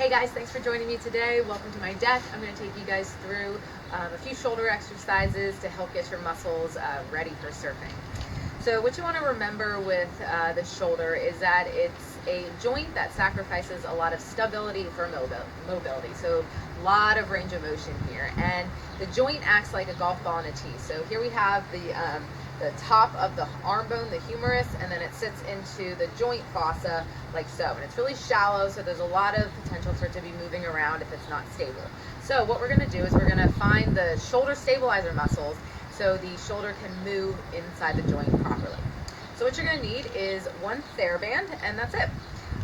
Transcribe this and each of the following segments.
Hey guys, thanks for joining me today. Welcome to my deck. I'm going to take you guys through a few shoulder exercises to help get your muscles ready for surfing. So what you want to remember with the shoulder is that it's a joint that sacrifices a lot of stability for mobility. So a lot of range of motion here. And the joint acts like a golf ball in a tee. So here we have the top of the arm bone, the humerus, and then it sits into the joint fossa like so. And it's really shallow, so there's a lot of potential for it to be moving around if it's not stable. So what we're going to do is we're going to find the shoulder stabilizer muscles so the shoulder can move inside the joint properly. So what you're going to need is one theraband, and that's it.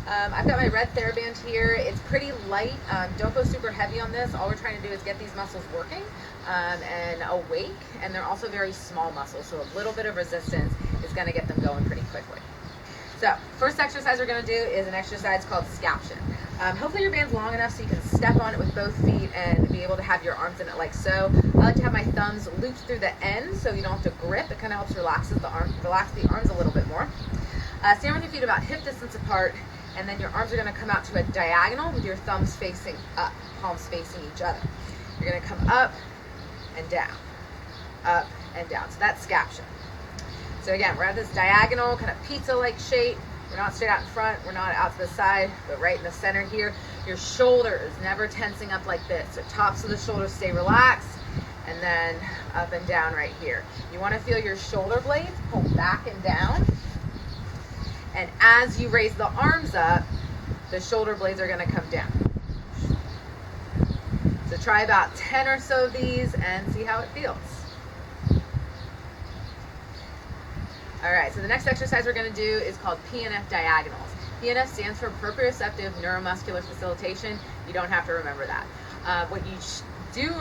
I've got my red theraband here. It's pretty light. Don't go super heavy on this. All we're trying to do is get these muscles working and awake, and they're also very small muscles, so a little bit of resistance is going to get them going pretty quickly. So first exercise we're going to do is an exercise called scaption. Hopefully your band's long enough so you can step on it with both feet and be able to have your arms in it like so. I like to have my thumbs looped through the end so you don't have to grip. It kind of helps relax the arms a little bit more. Stand with your feet about hip distance apart, and then your arms are going to come out to a diagonal with your thumbs facing up, palms facing each other. You're going to come up and down, up and down. So that's scaption. So again, we're at this diagonal, kind of pizza-like shape. We're not straight out in front, we're not out to the side, but right in the center here. Your shoulder is never tensing up like this. So tops of the shoulders stay relaxed, and then up and down right here. You want to feel your shoulder blades pull back and down. And as you raise the arms up, the shoulder blades are going to come down. So try about 10 or so of these and see how it feels. All right, so the next exercise we're going to do is called PNF Diagonals. PNF stands for proprioceptive neuromuscular facilitation. You don't have to remember that. What you do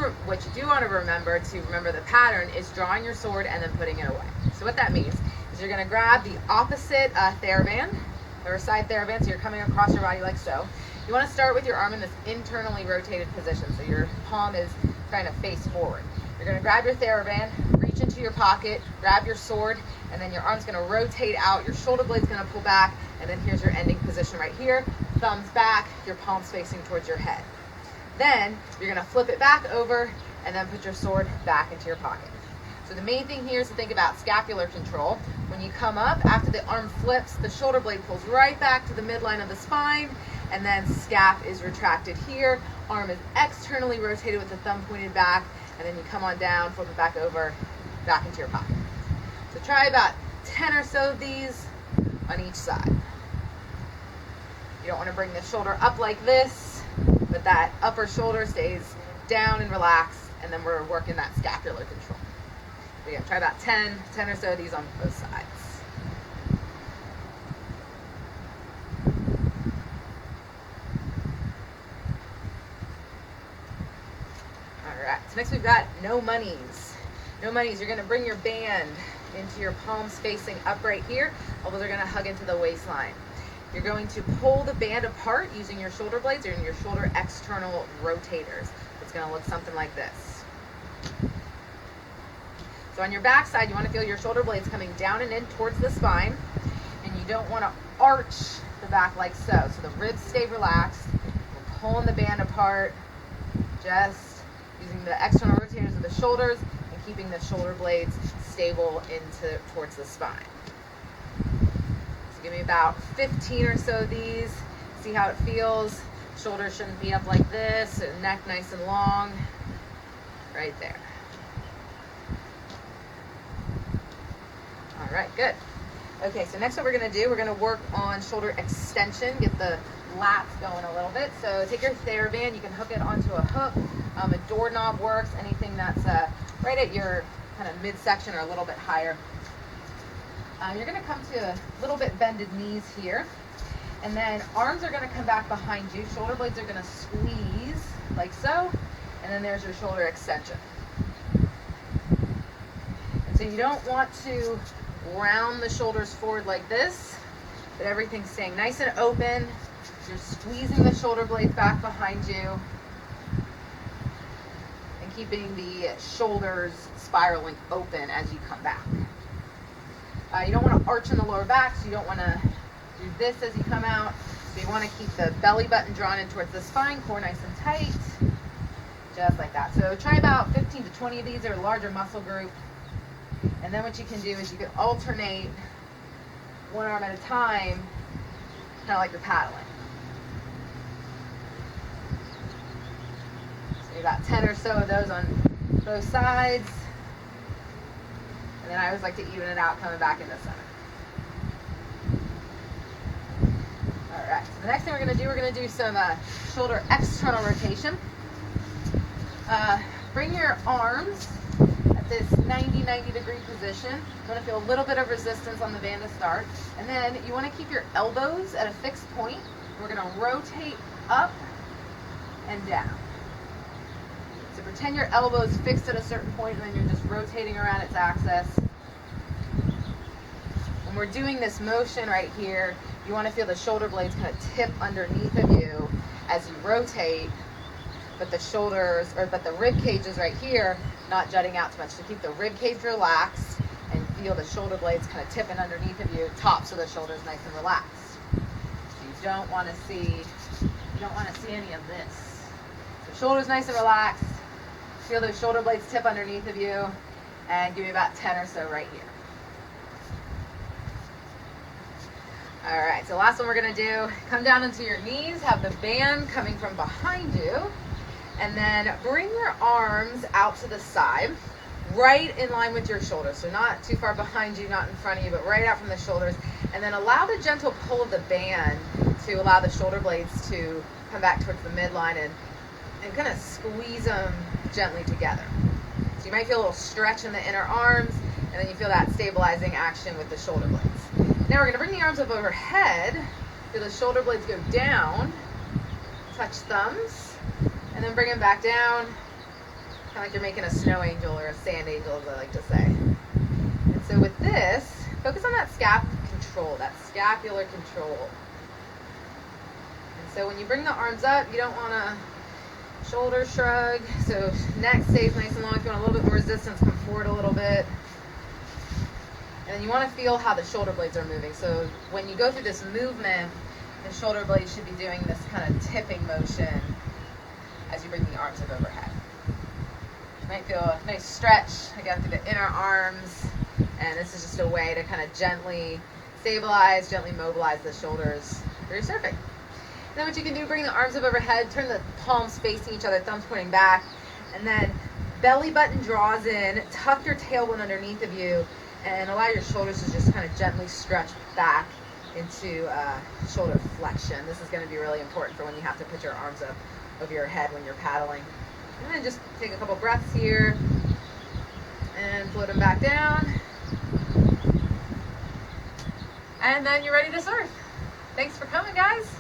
want to remember the pattern is drawing your sword and then putting it away. So what that means is you're going to grab the opposite theraband, or side theraband, so you're coming across your body like so. You want to start with your arm in this internally rotated position, so your palm is trying to face forward. You're going to grab your theraband, reach into your pocket, grab your sword, and then your arm's going to rotate out, your shoulder blade's going to pull back, and then here's your ending position right here. Thumbs back, your palms facing towards your head. Then you're going to flip it back over and then put your sword back into your pocket. So the main thing here is to think about scapular control. When you come up, after the arm flips, the shoulder blade pulls right back to the midline of the spine, and then scap is retracted here. Arm is externally rotated with the thumb pointed back, and then you come on down, flip it back over, back into your pocket. So try about 10 or so of these on each side. You don't want to bring the shoulder up like this, but that upper shoulder stays down and relaxed, and then we're working that scapular control. So yeah, try about 10 or so of these on both sides. Alright, so next we've got no monies. No monies, you're going to bring your band into your palms facing up right here. Elbows are going to hug into the waistline. You're going to pull the band apart using your shoulder blades or your shoulder external rotators. It's going to look something like this. So on your back side, you want to feel your shoulder blades coming down and in towards the spine, and you don't want to arch the back like so. So the ribs stay relaxed. We're pulling the band apart, just using the external rotators of the shoulders and keeping the shoulder blades stable towards the spine. So give me about 15 or so of these. See how it feels. Shoulders shouldn't be up like this. Neck nice and long. Right there. All right, good. Okay, so next what we're going to do, we're going to work on shoulder extension, get the lats going a little bit. So take your theraband, you can hook it onto a hook. A doorknob works, anything that's right at your kind of midsection or a little bit higher. You're going to come to a little bit bended knees here, and then arms are going to come back behind you. Shoulder blades are going to squeeze like so, and then there's your shoulder extension. And so you don't want to round the shoulders forward like this, but everything's staying nice and open. You're squeezing the shoulder blades back behind you and keeping the shoulders spiraling open as you come back. You don't want to arch in the lower back, so you don't want to do this as you come out. So So you want to keep the belly button drawn in towards the spine, core nice and tight, just like that. So try about 15 to 20 of these, or a larger muscle group. And then what you can do is you can alternate one arm at a time, kind of like you're paddling. So about 10 or so of those on both sides. And then I always like to even it out coming back in the center. All right, so the next thing we're going to do some shoulder external rotation. Bring your arms at this 90 degree position. You want to feel a little bit of resistance on the band to start. And then you want to keep your elbows at a fixed point. We're going to rotate up and down. So pretend your elbow is fixed at a certain point, and then you're just rotating around its axis. When we're doing this motion right here, you want to feel the shoulder blades kind of tip underneath of you as you rotate, but the rib cage is right here, not jutting out too much. So keep the rib cage relaxed and feel the shoulder blades kind of tipping underneath of you, tops of the shoulders nice and relaxed. So you don't want to see any of this. So shoulders nice and relaxed. Feel those shoulder blades tip underneath of you, and give me about 10 or so right here. All right, so last one we're gonna do, come down into your knees, have the band coming from behind you, and then bring your arms out to the side, right in line with your shoulders. So not too far behind you, not in front of you, but right out from the shoulders. And then allow the gentle pull of the band to allow the shoulder blades to come back towards the midline and kind of squeeze them gently together. So you might feel a little stretch in the inner arms, and then you feel that stabilizing action with the shoulder blades. Now we're going to bring the arms up overhead, feel the shoulder blades go down, touch thumbs, and then bring them back down, kind of like you're making a snow angel or a sand angel, as I like to say. And so with this, focus on that that scapular control. And so when you bring the arms up, you don't want to shoulder shrug, so neck stays nice and long. If you want a little bit more resistance, come forward a little bit. And then you want to feel how the shoulder blades are moving. So when you go through this movement, the shoulder blades should be doing this kind of tipping motion as you bring the arms up overhead. You might feel a nice stretch again through the inner arms, and this is just a way to kind of gently stabilize, gently mobilize the shoulders for your surfing. And then what you can do, bring the arms up overhead, turn the palms facing each other, thumbs pointing back, and then belly button draws in, tuck your tailbone underneath of you, and allow your shoulders to just kind of gently stretch back into shoulder flexion. This is going to be really important for when you have to put your arms up over your head when you're paddling. And then just take a couple breaths here and float them back down. And then you're ready to surf. Thanks for coming, guys.